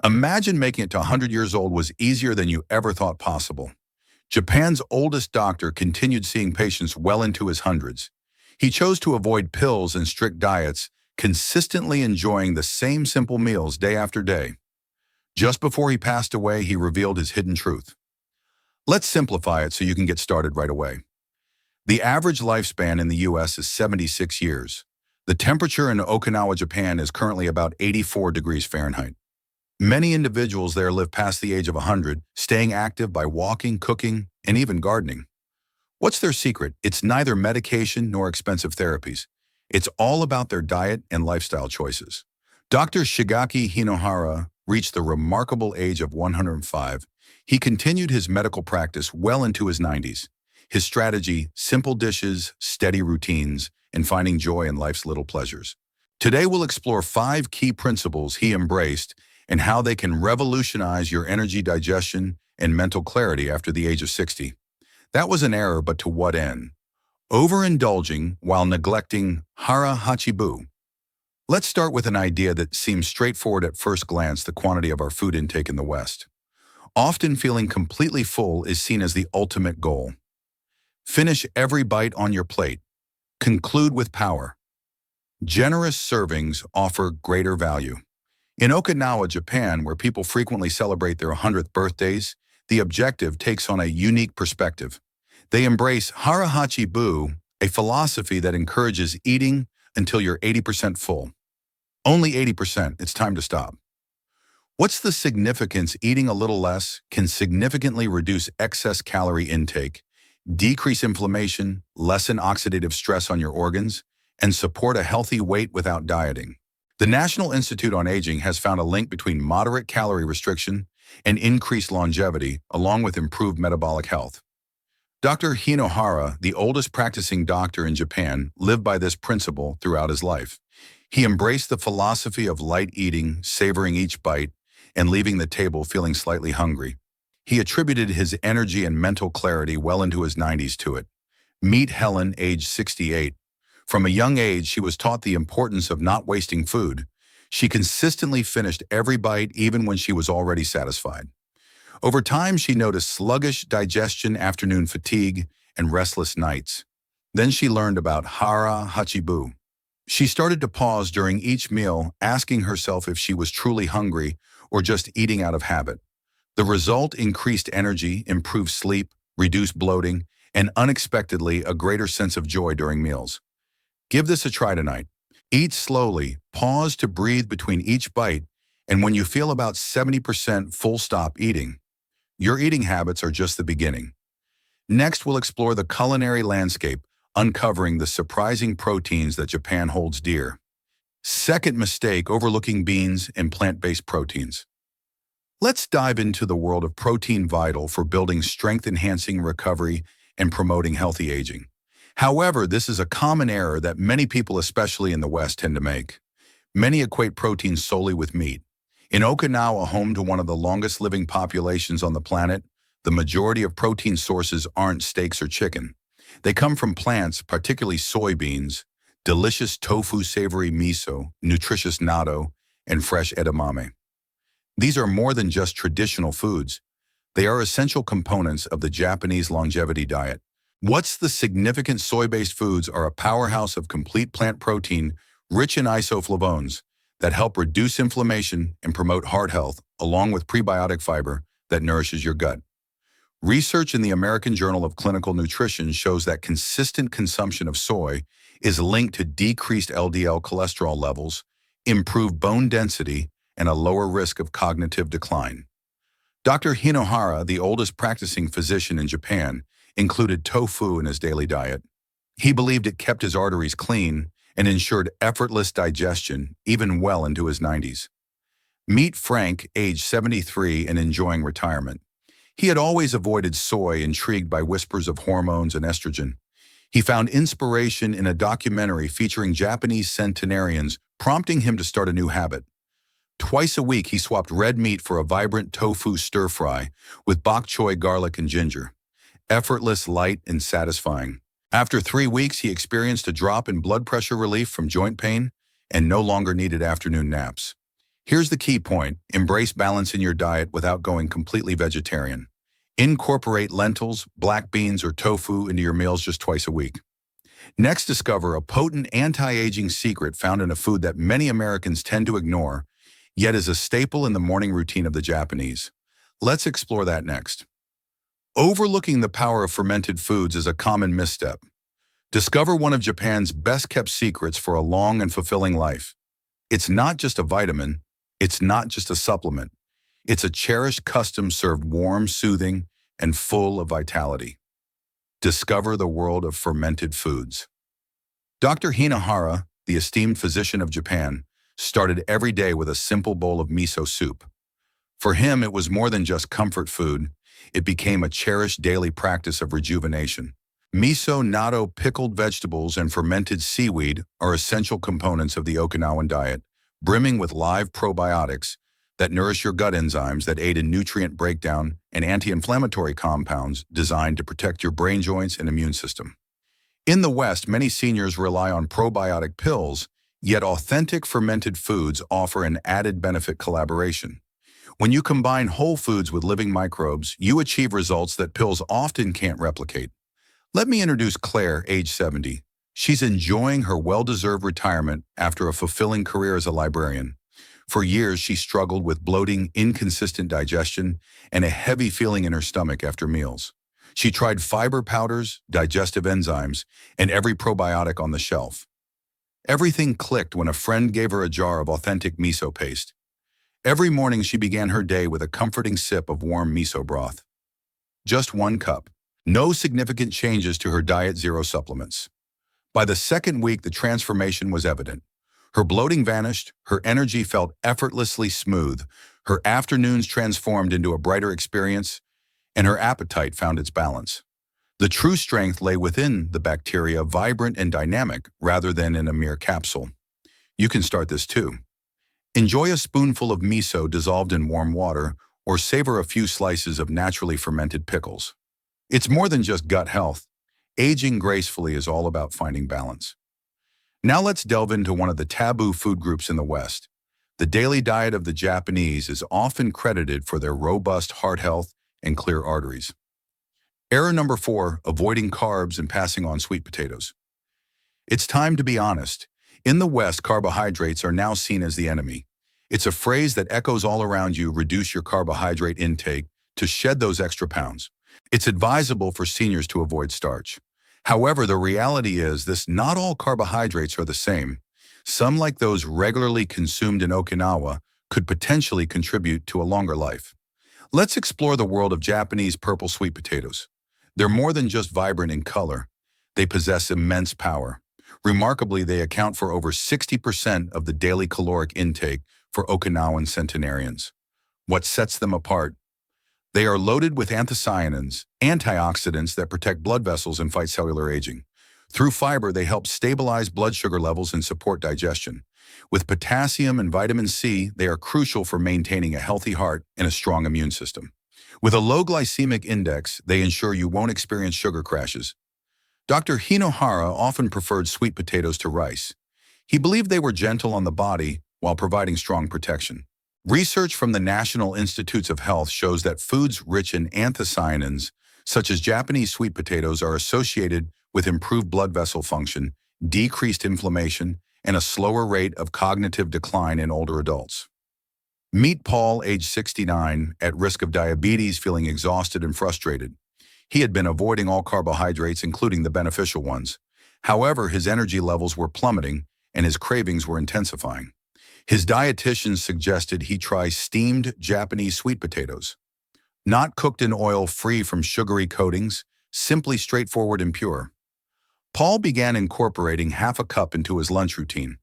Imagine making it to 100 years old was easier than you ever thought possible. Japan's oldest doctor continued seeing patients well into his hundreds. He chose to avoid pills and strict diets, consistently enjoying the same simple meals day after day. Just before he passed away, he revealed his hidden truth. Let's simplify it so you can get started right away. The average lifespan in the US is 76 years. The temperature in Okinawa, Japan is currently about 84 degrees Fahrenheit. Many individuals there live past the age of 100, staying active by walking, cooking, and even gardening. What's their secret? It's neither medication nor expensive therapies. It's all about their diet and lifestyle choices. Dr. Shigaki Hinohara reached the remarkable age of 105. He continued his medical practice well into his 90s. His strategy, simple dishes, steady routines, and finding joy in life's little pleasures. Today we'll explore 5 key principles he embraced and how they can revolutionize your energy, digestion, and mental clarity after the age of 60. That was an error, but to what end? Overindulging while neglecting Hara, hachi. Let's start with an idea that seems straightforward at first glance: the quantity of our food intake in the West. Often feeling completely full is seen as the ultimate goal. Finish every bite on your plate. Conclude with power. Generous servings offer greater value. In Okinawa, Japan, where people frequently celebrate their 100th birthdays, the objective takes on a unique perspective. They embrace Hara hachi, a philosophy that encourages eating until you're 80% full. Only 80%, it's time to stop. What's the significance? Eating a little less can significantly reduce excess calorie intake, decrease inflammation, lessen oxidative stress on your organs, and support a healthy weight without dieting. The National Institute on Aging has found a link between moderate calorie restriction and increased longevity, along with improved metabolic health. Dr. Hinohara, the oldest practicing doctor in Japan, lived by this principle throughout his life. He embraced the philosophy of light eating, savoring each bite, and leaving the table feeling slightly hungry. He attributed his energy and mental clarity well into his 90s to it. Meet Helen, age 68. From a young age, she was taught the importance of not wasting food. She consistently finished every bite, even when she was already satisfied. Over time, she noticed sluggish digestion, afternoon fatigue, and restless nights. Then she learned about Hara hachi. She started to pause during each meal, asking herself if she was truly hungry or just eating out of habit. The result: increased energy, improved sleep, reduced bloating, and unexpectedly, a greater sense of joy during meals. Give this a try tonight. Eat slowly, pause to breathe between each bite, and when you feel about 70% full, stop eating. Your eating habits are just the beginning. Next, we'll explore the culinary landscape, uncovering the surprising proteins that Japan holds dear. Second mistake: overlooking beans and plant-based proteins. Let's dive into the world of protein, vital for building strength, enhancing recovery, and promoting healthy aging. However, this is a common error that many people, especially in the West, tend to make. Many equate protein solely with meat. In Okinawa, home to one of the longest living populations on the planet, the majority of protein sources aren't steaks or chicken. They come from plants, particularly soybeans, delicious tofu, savory miso, nutritious natto, and fresh edamame. These are more than just traditional foods. They are essential components of the Japanese longevity diet. What's the significant? Soy-based foods are a powerhouse of complete plant protein, rich in isoflavones, that help reduce inflammation and promote heart health, along with prebiotic fiber that nourishes your gut. Research in the American Journal of Clinical Nutrition shows that consistent consumption of soy is linked to decreased LDL cholesterol levels, improved bone density, and a lower risk of cognitive decline. Dr. Hinohara, the oldest practicing physician in Japan, included tofu in his daily diet. He believed it kept his arteries clean and ensured effortless digestion, even well into his 90s. Meet Frank, age 73 and enjoying retirement. He had always avoided soy, intrigued by whispers of hormones and estrogen. He found inspiration in a documentary featuring Japanese centenarians, prompting him to start a new habit. Twice a week, he swapped red meat for a vibrant tofu stir-fry with bok choy, garlic, and ginger. Effortless, light, and satisfying. After 3 weeks, he experienced a drop in blood pressure, relief from joint pain, and no longer needed afternoon naps. Here's the key point. Embrace balance in your diet without going completely vegetarian. Incorporate lentils, black beans, or tofu into your meals just twice a week. Next, discover a potent anti-aging secret found in a food that many Americans tend to ignore, yet is a staple in the morning routine of the Japanese. Let's explore that next. Overlooking the power of fermented foods is a common misstep. Discover one of Japan's best-kept secrets for a long and fulfilling life. It's not just a vitamin, it's not just a supplement. It's a cherished custom served warm, soothing, and full of vitality. Discover the world of fermented foods. Dr. Hinohara, the esteemed physician of Japan, started every day with a simple bowl of miso soup. For him, it was more than just comfort food. It became a cherished daily practice of rejuvenation. Miso, natto, pickled vegetables, and fermented seaweed are essential components of the Okinawan diet, brimming with live probiotics that nourish your gut enzymes that aid in nutrient breakdown and anti-inflammatory compounds designed to protect your brain joints and immune system. In the West, many seniors rely on probiotic pills, yet authentic fermented foods offer an added benefit: collaboration. When you combine whole foods with living microbes, you achieve results that pills often can't replicate. Let me introduce Claire, age 70. She's enjoying her well-deserved retirement after a fulfilling career as a librarian. For years, she struggled with bloating, inconsistent digestion, and a heavy feeling in her stomach after meals. She tried fiber powders, digestive enzymes, and every probiotic on the shelf. Everything clicked when a friend gave her a jar of authentic miso paste. Every morning, she began her day with a comforting sip of warm miso broth. Just 1 cup. No significant changes to her diet, 0 supplements. By the second week, the transformation was evident. Her bloating vanished, her energy felt effortlessly smooth, her afternoons transformed into a brighter experience, and her appetite found its balance. The true strength lay within the bacteria, vibrant and dynamic, rather than in a mere capsule. You can start this too. Enjoy a spoonful of miso dissolved in warm water, or savor a few slices of naturally fermented pickles. It's more than just gut health. Aging gracefully is all about finding balance. Now let's delve into one of the taboo food groups in the West. The daily diet of the Japanese is often credited for their robust heart health and clear arteries. Error number 4, avoiding carbs and passing on sweet potatoes. It's time to be honest. In the West, carbohydrates are now seen as the enemy. It's a phrase that echoes all around you: reduce your carbohydrate intake to shed those extra pounds. It's advisable for seniors to avoid starch. However, the reality is this: not all carbohydrates are the same. Some, like those regularly consumed in Okinawa, could potentially contribute to a longer life. Let's explore the world of Japanese purple sweet potatoes. They're more than just vibrant in color. They possess immense power. Remarkably, they account for over 60% of the daily caloric intake for Okinawan centenarians. What sets them apart? They are loaded with anthocyanins, antioxidants that protect blood vessels and fight cellular aging. Through fiber, they help stabilize blood sugar levels and support digestion. With potassium and vitamin C, they are crucial for maintaining a healthy heart and a strong immune system. With a low glycemic index, they ensure you won't experience sugar crashes. Dr. Hinohara often preferred sweet potatoes to rice. He believed they were gentle on the body while providing strong protection. Research from the National Institutes of Health shows that foods rich in anthocyanins, such as Japanese sweet potatoes, are associated with improved blood vessel function, decreased inflammation, and a slower rate of cognitive decline in older adults. Meet Paul, age 69, at risk of diabetes, feeling exhausted and frustrated. He had been avoiding all carbohydrates, including the beneficial ones. However, his energy levels were plummeting and his cravings were intensifying. His dietitian suggested he try steamed Japanese sweet potatoes. Not cooked in oil, free from sugary coatings, simply straightforward and pure. Paul began incorporating half a cup into his lunch routine.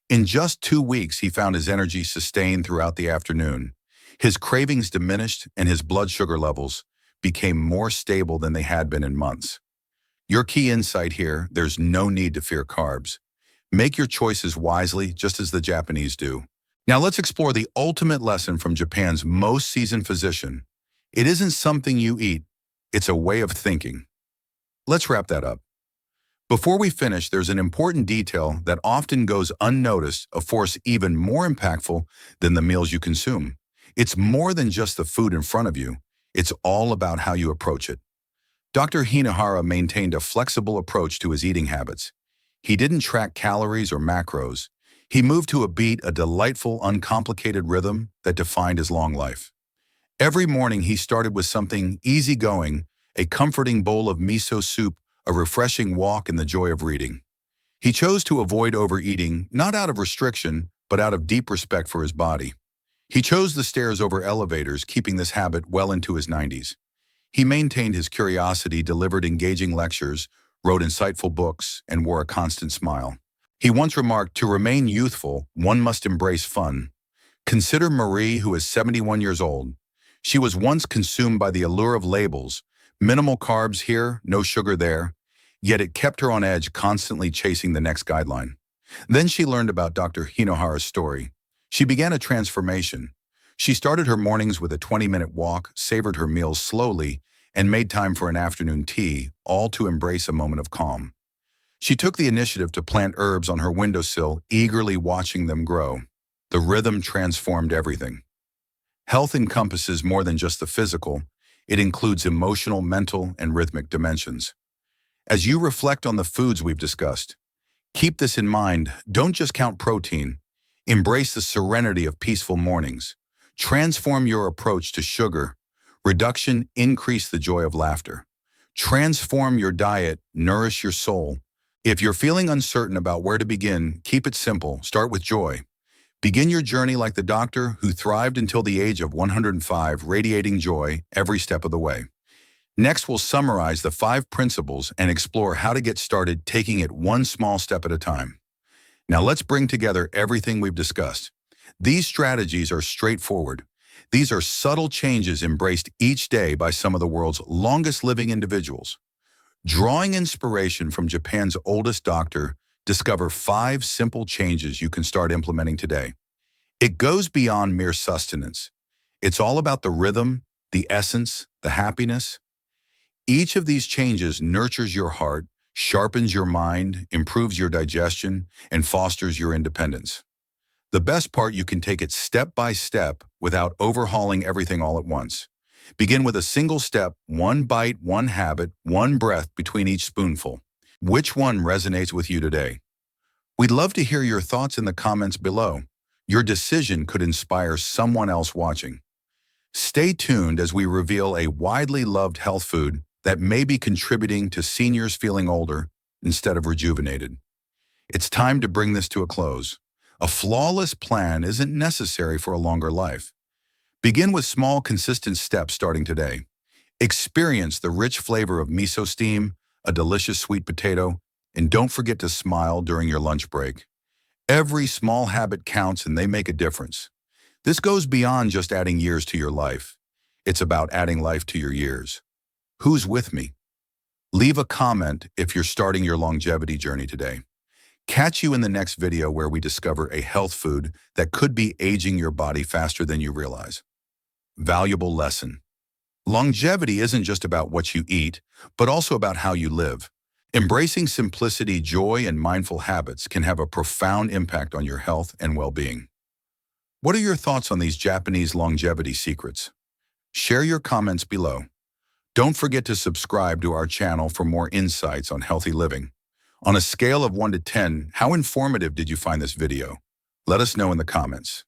In just 2 weeks, he found his energy sustained throughout the afternoon. His cravings diminished and his blood sugar levels became more stable than they had been in months. Your key insight here: there's no need to fear carbs. Make your choices wisely, just as the Japanese do. Now let's explore the ultimate lesson from Japan's most seasoned physician. It isn't something you eat, it's a way of thinking. Let's wrap that up. Before we finish, there's an important detail that often goes unnoticed, a force even more impactful than the meals you consume. It's more than just the food in front of you. It's all about how you approach it. Dr. Hinohara maintained a flexible approach to his eating habits. He didn't track calories or macros. He moved to a beat, a delightful, uncomplicated rhythm that defined his long life. Every morning he started with something easygoing, a comforting bowl of miso soup, a refreshing walk, and the joy of reading. He chose to avoid overeating, not out of restriction, but out of deep respect for his body. He chose the stairs over elevators, keeping this habit well into his 90s. He maintained his curiosity, delivered engaging lectures, wrote insightful books, and wore a constant smile. He once remarked, "To remain youthful, one must embrace fun." Consider Marie, who is 71 years old. She was once consumed by the allure of labels, minimal carbs here, no sugar there, yet it kept her on edge, constantly chasing the next guideline. Then she learned about Dr. Hinohara's story. She began a transformation. She started her mornings with a 20-minute walk, savored her meals slowly, and made time for an afternoon tea, all to embrace a moment of calm. She took the initiative to plant herbs on her windowsill, eagerly watching them grow. The rhythm transformed everything. Health encompasses more than just the physical. It includes emotional, mental, and rhythmic dimensions. As you reflect on the foods we've discussed, keep this in mind. Don't just count protein. Embrace the serenity of peaceful mornings. Transform your approach to sugar. Reduction, increase the joy of laughter. Transform your diet, nourish your soul. If you're feeling uncertain about where to begin, keep it simple. Start with joy. Begin your journey like the doctor who thrived until the age of 105, radiating joy every step of the way. Next, we'll summarize the 5 principles and explore how to get started, taking it one small step at a time. Now let's bring together everything we've discussed. These strategies are straightforward. These are subtle changes embraced each day by some of the world's longest-living individuals. Drawing inspiration from Japan's oldest doctor, discover 5 simple changes you can start implementing today. It goes beyond mere sustenance. It's all about the rhythm, the essence, the happiness. Each of these changes nurtures your heart, sharpens your mind, improves your digestion, and fosters your independence. The best part, you can take it step by step without overhauling everything all at once. Begin with a single step, one bite, one habit, one breath between each spoonful. Which one resonates with you today? We'd love to hear your thoughts in the comments below. Your decision could inspire someone else watching. Stay tuned as we reveal a widely loved health food that may be contributing to seniors feeling older instead of rejuvenated. It's time to bring this to a close. A flawless plan isn't necessary for a longer life. Begin with small, consistent steps starting today. Experience the rich flavor of miso steam, a delicious sweet potato, and don't forget to smile during your lunch break. Every small habit counts and they make a difference. This goes beyond just adding years to your life. It's about adding life to your years. Who's with me? Leave a comment if you're starting your longevity journey today. Catch you in the next video where we discover a health food that could be aging your body faster than you realize. Valuable lesson. Longevity isn't just about what you eat, but also about how you live. Embracing simplicity, joy, and mindful habits can have a profound impact on your health and well-being. What are your thoughts on these Japanese longevity secrets? Share your comments below. Don't forget to subscribe to our channel for more insights on healthy living. On a scale of 1 to 10, how informative did you find this video? Let us know in the comments.